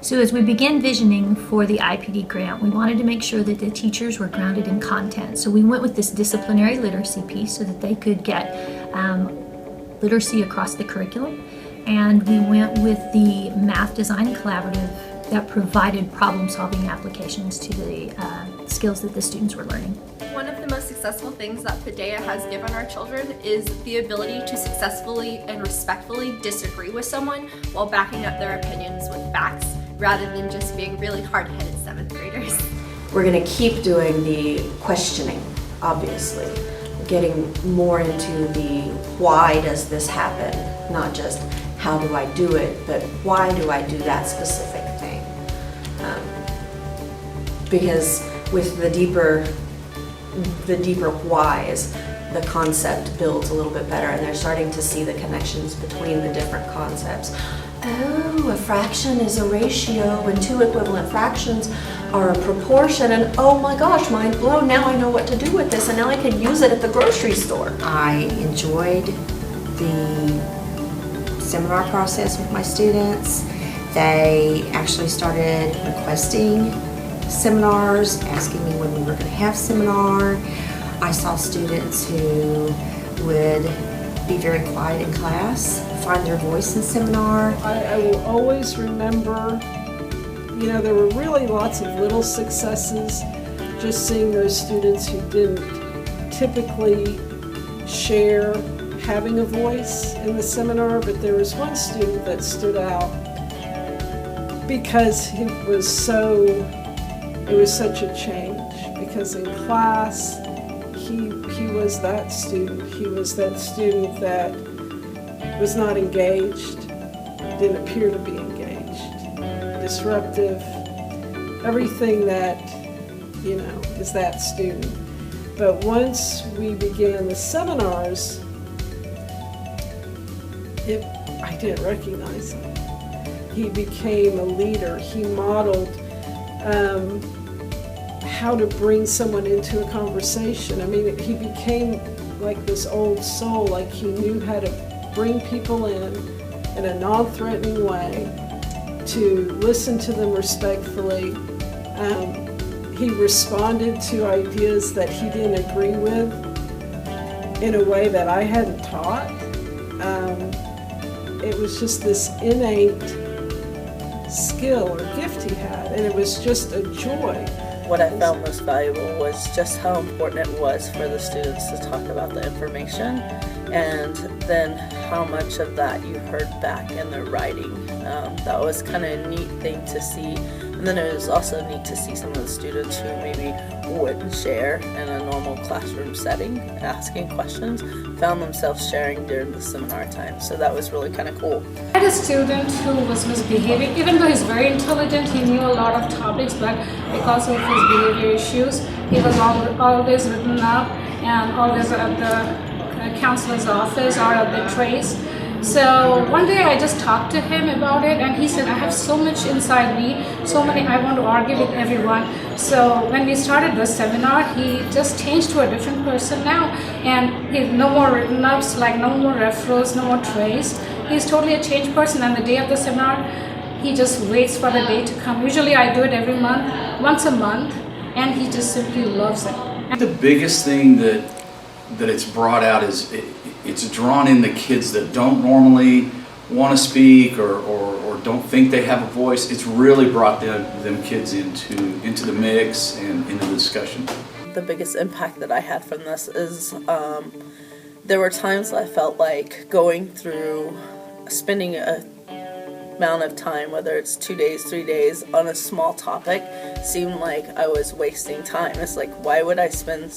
So as we began visioning for the IPD grant, we wanted to make sure that the teachers were grounded in content. So we went with this disciplinary literacy piece so that they could get literacy across the curriculum. And we went with the math design collaborative that provided problem-solving applications to the skills that the students were learning. One of the most successful things that PDEA has given our children is the ability to successfully and respectfully disagree with someone while backing up their opinions with facts, rather than just being really hard-headed 7th graders. We're going to keep doing the questioning, obviously, getting more into the why does this happen, not just how do I do it, but why do I do that specific thing. Because with the deeper whys, the concept builds a little bit better, and they're starting to see the connections between the different concepts. Oh, a fraction is a ratio and two equivalent fractions are a proportion, and oh my gosh, mind blown, now I know what to do with this and now I can use it at the grocery store. I enjoyed the seminar process with my students. They actually started requesting seminars, asking me when we were going to have seminar. I saw students who would be very quiet in class, find their voice in seminar. I will always remember, there were really lots of little successes, just seeing those students who didn't typically share having a voice in the seminar, but there was one student that stood out because it was such a change, because in class, he was that student. He was that student that was not engaged, didn't appear to be engaged, disruptive, everything that, is that student. But once we began the seminars, I didn't recognize him. He became a leader. He modeled how to bring someone into a conversation. I mean, he became like this old soul, like he knew how to bring people in a non-threatening way, to listen to them respectfully. He responded to ideas that he didn't agree with in a way that I hadn't taught. It was just this innate skill or gift he had, and it was just a joy. What I found most valuable was just how important it was for the students to talk about the information, and then how much of that you heard back in their writing. That was kind of a neat thing to see. And then it was also neat to see some of the students who maybe wouldn't share in a normal classroom setting, asking questions, found themselves sharing during the seminar time. So that was really kind of cool. I had a student who was misbehaving. Even though he's very intelligent, he knew a lot of topics, but because of his behavior issues, he was always written up and always at the counselor's office or at the TRACI. So one day I just talked to him about it, and he said, I have so much inside me, I want to argue with everyone. So when we started the seminar, he just changed to a different person now, and he's no more written ups, like no more referrals, no more trays. He's totally a changed person, and the day of the seminar, he just waits for the day to come. Usually I do it every month, once a month, and he just simply loves it. The biggest thing that it's brought out is it's drawn in the kids that don't normally want to speak or don't think they have a voice. It's really brought them kids into the mix and into the discussion. The biggest impact that I had from this is there were times I felt like going through, spending a amount of time, whether it's 2 days, 3 days, on a small topic, seemed like I was wasting time. It's like, why would I spend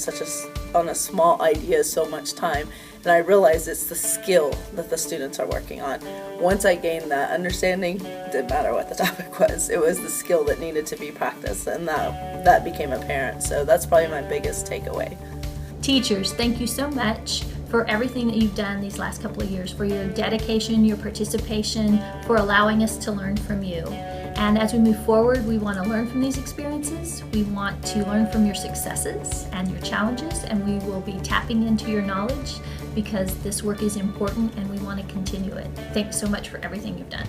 on a small idea so much time? And I realized it's the skill that the students are working on. Once I gained that understanding, it didn't matter what the topic was. It was the skill that needed to be practiced, and that became apparent. So that's probably my biggest takeaway. Teachers, thank you so much for everything that you've done these last couple of years, for your dedication, your participation, for allowing us to learn from you. And as we move forward, we want to learn from these experiences. We want to learn from your successes and your challenges, and we will be tapping into your knowledge because this work is important and we want to continue it. Thanks so much for everything you've done.